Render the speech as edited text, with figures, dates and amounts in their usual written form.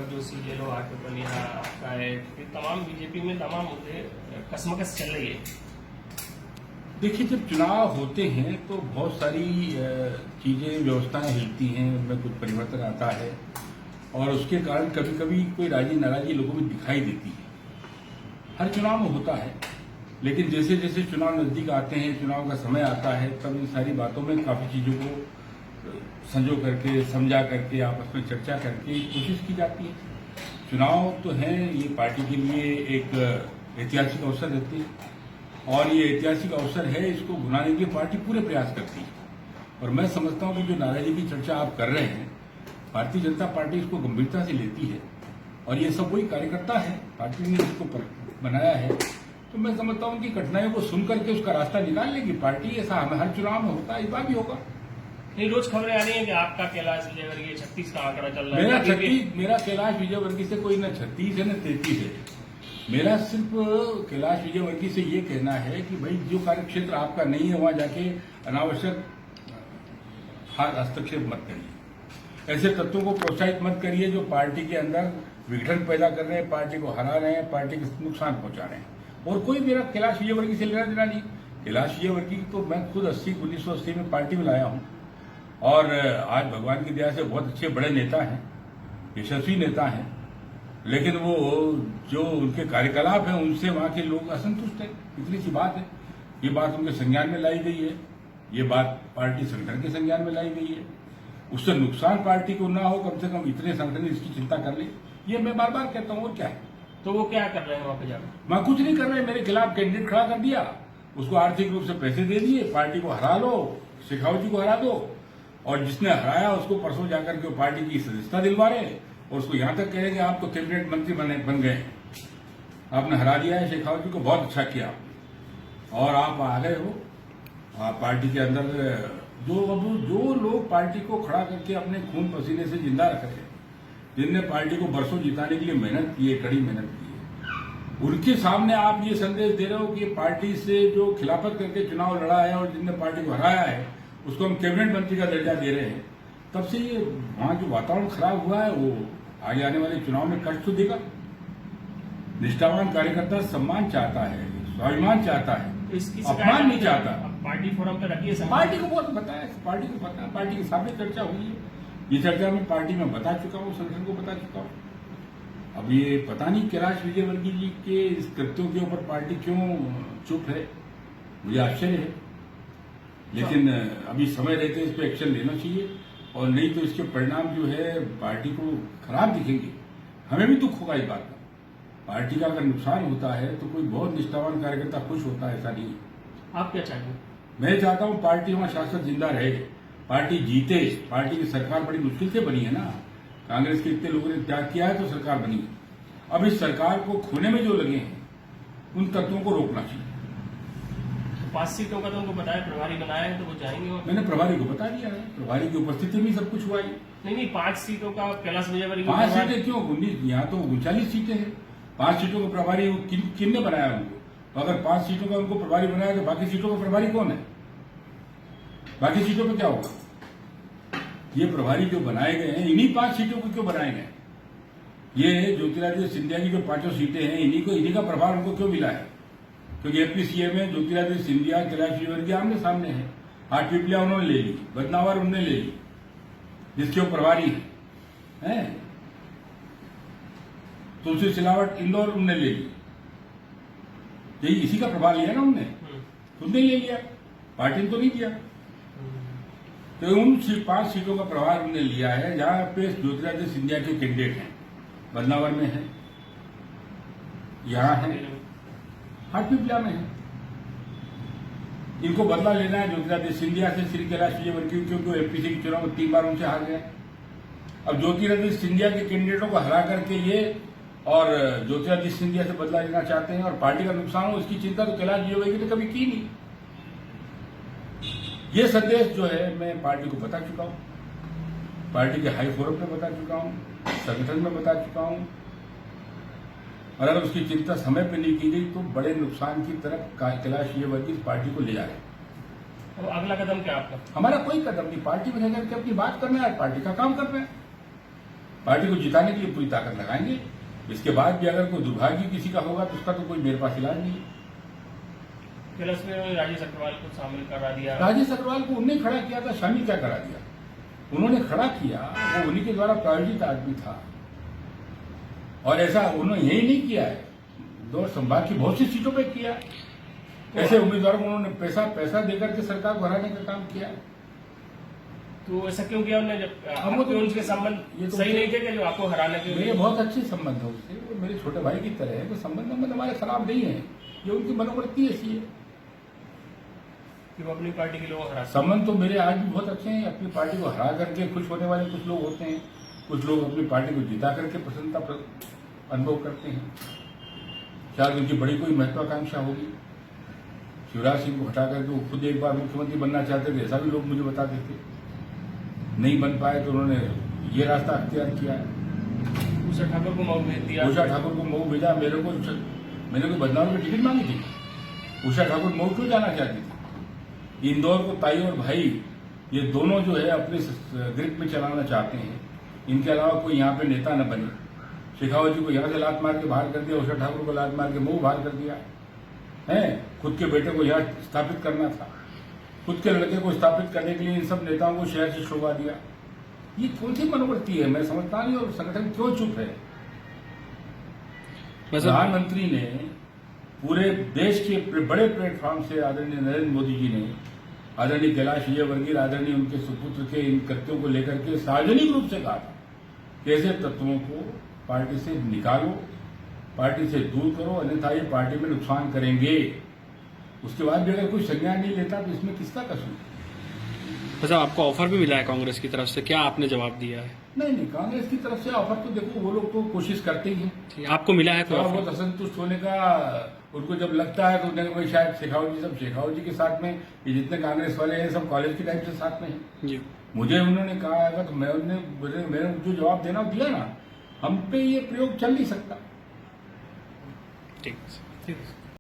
दीपक जोशी ले लो, आके बलिया आपका है, ये तमाम बीजेपी में तमाम मुद्दे कसमकस चल रही है। देखिए, जब चुनाव होते हैं तो बहुत सारी चीजें व्यवस्थाएं हिलती हैं, उनमें कुछ परिवर्तन आता है और उसके कारण कभी कभी कोई राजी नाराजी लोगों में दिखाई देती है। हर चुनाव में होता है, लेकिन जैसे जैसे चुनाव नजदीक आते हैं, चुनाव का समय आता है, तब इन सारी बातों में काफी चीजों को संजो करके, समझा करके, आपस में चर्चा करके कोशिश की जाती है। चुनाव तो है, ये पार्टी के लिए एक ऐतिहासिक अवसर रहती है और ये ऐतिहासिक अवसर है, इसको भुनाने के लिए पार्टी पूरे प्रयास करती है। और मैं समझता हूं कि जो नाराजगी की चर्चा आप कर रहे हैं, भारतीय जनता पार्टी इसको गंभीरता से लेती है और ये सब वही कार्यकर्ता है, पार्टी ने इसको बनाया है। तो मैं समझता हूं कि कठिनाइयों को सुन करके उसका रास्ता निकाल लेगी पार्टी। ऐसा हर चुनाव में होता है, इस बार भी होगा। नहीं, रोज खबरें आ रही है कि आपका कैलाश विजयवर्गीय 36 का आंकड़ा चल रहा है। मेरा कैलाश विजयवर्गीय से कोई न 36 है न 33 है। मेरा सिर्फ कैलाश विजयवर्गीय से ये कहना है कि भाई, जो कार्यक्षेत्र आपका नहीं है वहां जाके अनावश्यक हस्तक्षेप मत करिए। ऐसे तत्वों को प्रोत्साहित मत करिए जो पार्टी के अंदर विघटन पैदा कर रहे हैं, पार्टी को हरा रहे हैं, पार्टी को नुकसान पहुंचा रहे हैं। और कोई मेरा कैलाश विजयवर्गीय से लेना देना नहीं। कैलाश विजयवर्गीय तो मैं खुद 1980 में पार्टी में लाया हूं और आज भगवान की दया से बहुत अच्छे बड़े नेता हैं, यशस्वी नेता हैं, लेकिन वो जो उनके कार्यकलाप हैं उनसे वहां के लोग असंतुष्ट हैं। इतनी सी बात है। ये बात उनके संज्ञान में लाई गई है, ये बात पार्टी संगठन के संज्ञान में लाई गई है। उससे नुकसान पार्टी को ना हो, कम से कम इतने संगठन इसकी चिंता कर ले, ये मैं बार बार कहता हूं। और क्या है, तो वो क्या कर रहे हैं वहां पे जाकर? मैं कुछ नहीं कर रहे। मेरे खिलाफ कैंडिडेट खड़ा कर दिया, उसको आर्थिक रूप से पैसे दे दिए, पार्टी को हरा लो, शेखावत जी को हरा दो, और जिसने हराया उसको परसों जाकर के पार्टी की सदस्यता दिलवा रहे और उसको यहां तक कह रहे कि आप तो कैबिनेट मंत्री बन गए, आपने हरा दिया है शेखावत जी को, बहुत अच्छा किया और आप आ गए हो। पार्टी के अंदर जो लोग पार्टी को खड़ा करके अपने खून पसीने से जिंदा रख रहे हैं, जिनने पार्टी को बरसों जिताने के लिए मेहनत की है, कड़ी मेहनत की है, उनके सामने आप ये संदेश दे रहे हो कि पार्टी से जो खिलाफत करके चुनाव लड़ा है और जिनने पार्टी को हराया है उसको हम कैबिनेट मंत्री का दर्जा दे रहे हैं। तब से ये वहां जो वातावरण खराब हुआ है, वो आगे आने वाले चुनाव में कष्ट तो देगा। निष्ठावान कार्यकर्ता सम्मान चाहता है, स्वाभिमान चाहता है, अपमान नहीं चाहता। पार्टी फोरम पर रखिए, पार्टी को बहुत पता है, पार्टी को पता है, पार्टी के सामने चर्चा हुई है। ये चर्चा मैं पार्टी में बता चुका हूँ, संगठन को बता चुका हूँ। अब ये पता नहीं कैलाश विजयवर्गीय जी के इस कृत्यों के ऊपर पार्टी क्यों चुप है, मुझे आश्चर्य है। लेकिन अभी समय रहते इस पर एक्शन लेना चाहिए और नहीं तो इसके परिणाम जो है पार्टी को खराब दिखेंगे। हमें भी दुख होगा इस बात का। पार्टी का अगर नुकसान होता है तो कोई बहुत निष्ठावान कार्यकर्ता खुश होता है, ऐसा नहीं। आप क्या चाहेंगे? मैं चाहता हूं पार्टी वहां शासक जिंदा रहे, पार्टी जीते। पार्टी की सरकार बड़ी मुश्किल से बनी है ना, कांग्रेस के इतने लोगों ने त्याग किया है तो सरकार बनी है। अब इस सरकार को खोने में जो लगे हैं उन तत्वों को रोकना चाहिए। 5 सीटों का तो उनको बताया, प्रभारी बनाया है तो वो जाएंगे। मैंने प्रभारी को बता दिया है, प्रभारी की उपस्थिति में सब कुछ हुआ है। नहीं, 5 सीटों का कैलाश विजयवर्गीय 5 सीटें क्यों? 19, यहाँ तो 39 सीटें हैं। 5 सीटों का प्रभारी किन ने बनाया उनको? तो अगर 5 सीटों का उनको प्रभारी बनाया तो बाकी सीटों का प्रभारी कौन है? बाकी सीटों पर क्या होगा? ये प्रभारी जो बनाए गए हैं, इन्हीं 5 सीटों को क्यों बनाए गए? ये ज्योतिरादित्य सिंधिया की जो 5 सीटें हैं, इन्हीं का प्रभार उनको क्यों मिला है? क्योंकि एपीसीए में ज्योतिरादित्य सिंधिया, कैलाश विजयवर्गीय आमने सामने है। हाटपिपलिया उन्होंने ले ली, बदनावर उन्होंने ले ली, जिसके वो प्रभारी है। तुलसी सिलावट इंदौर उन्होंने ले ली, यही इसी का प्रभार लिया ना उनने, उनने ले लिया, पार्टी ने तो नहीं दिया। तो उन 5 सीटों का प्रभार उन्होंने लिया है जहां पे ज्योतिरादित्य सिंधिया के कैंडिडेट हैं। बदनावर में है, यहां है, हाटपिपलिया में है। इनको बदला लेना है ज्योतिरादित्य सिंधिया से, श्री कैलाश विजयवर्गीय, क्योंकि एपीसी के चुनाव में 3 बार उनसे हार गए। अब ज्योतिरादित्य सिंधिया के कैंडिडेटों को हरा करके ये और ज्योतिरादित्य सिंधिया से बदला लेना चाहते हैं और पार्टी का नुकसान हो, इसकी चिंता तो कैलाश विजयवर्गीय ने कभी की नहीं। ये संदेश जो है मैं पार्टी को बता चुका हूं, पार्टी के हाई फोरम पे बता चुका हूं, संगठन में बता चुका हूं, और अगर उसकी चिंता समय पर नहीं की गई तो बड़े नुकसान की तरफ कैलाश विजयवर्गीय पार्टी को ले जा रहे हैं। तो अगला कदम क्या आपका? हमारा कोई कदम नहीं, पार्टी में रह करके अपनी बात करना है, पार्टी का काम करना है। पार्टी को जिताने के लिए पूरी ताकत लगाएंगे। इसके बाद भी अगर कोई दुर्भाग्य किसी का होगा तो उसका तो कोई मेरे पास इलाज नहीं है। कैलाश में राजेश अग्रवाल को शामिल करा दिया। राजेश अग्रवाल को उन्होंने खड़ा किया था, शामिल क्या करा दिया? उन्होंने खड़ा किया, वो उन्हीं के द्वारा प्रायोजित आदमी था। और ऐसा उन्होंने यही नहीं किया है, दौर संभाग की बहुत सी सीटों पे किया। ऐसे उम्मीदवारों को उन्होंने पैसा देकर के सरकार को हराने का काम किया। तो ऐसा क्यों किया उन्होंने? जब हम तो उनके संबंध सही नहीं थे कि जो आपको हराने के मेरे बहुत अच्छे संबंध है उससे, वो मेरे छोटे भाई की तरह है। तो संबंध हमारे खराब नहीं है, ये उनकी मनोवृत्ति ऐसी है कि वो अपनी पार्टी के लोगों को हरा। संबंध तो मेरे आज भी बहुत अच्छे हैं। अपनी पार्टी को हरा करके खुश होने वाले कुछ लोग होते हैं, कुछ लोग अपनी पार्टी को जिता करके प्रसन्नता अनुभव करते हैं। शायद उनकी बड़ी कोई महत्वाकांक्षा होगी। शिवराज सिंह को हटा करके वो खुद एक बार मुख्यमंत्री बनना चाहते थे, ऐसा भी लोग मुझे बताते थे। नहीं बन पाए तो उन्होंने ये रास्ता अख्तियार किया। उषा ठाकुर को मऊ भेज दिया। उषा ठाकुर को मऊ भेजा। मैंने कोई बदनामी की टिकट मांगी थी? उषा ठाकुर मऊ क्यों जाना चाहती थी? इंदौर को ताई और भाई ये दोनों जो है अपने ग्रिप में चलाना चाहते हैं। इनके अलावा कोई यहाँ पे नेता न बने। शेखावत जी को यहाँ से लात मार के बाहर कर दिया, उषा ठाकुर को लात मार के मऊ बाहर कर दिया है। खुद के बेटे को यहाँ स्थापित करना था, खुद के लड़के को स्थापित करने के लिए इन सब नेताओं को शहर से छुड़वा दिया। ये कौन सी मनोवृत्ति है, मैं समझता नहीं। और संगठन क्यों चुप है? प्रधानमंत्री ने पूरे देश के बड़े प्लेटफॉर्म से आदरणीय नरेंद्र मोदी जी ने आदरणीय कैलाश विजयवर्गीय, आदरणीय उनके सुपुत्र के इन कृत्यों को लेकर के सार्वजनिक रूप से कहा था कि ऐसे तत्वों को पार्टी से निकालो, पार्टी से दूर करो, अन्यथा ये पार्टी में नुकसान करेंगे। उसके बाद भी अगर कोई संज्ञान नहीं लेता तो इसमें किसका कसूर? अच्छा, आपको ऑफर भी मिला है कांग्रेस की तरफ से, क्या आपने जवाब दिया है? नहीं, कांग्रेस की तरफ से ऑफर तो देखो वो लोग तो कोशिश करते ही हैं। आपको मिला है? थोड़ा बहुत असंतुष्ट होने का उनको जब लगता है तो उन्हें भाई शायद शेखावत जी के साथ में, ये जितने कांग्रेस वाले हैं सब कॉलेज के टाइम से साथ में हैं। जी, मुझे उन्होंने कहा है तो मैंने जो जवाब देना दिया ना। हम पे ये प्रयोग चल नहीं सकता। ठीक है।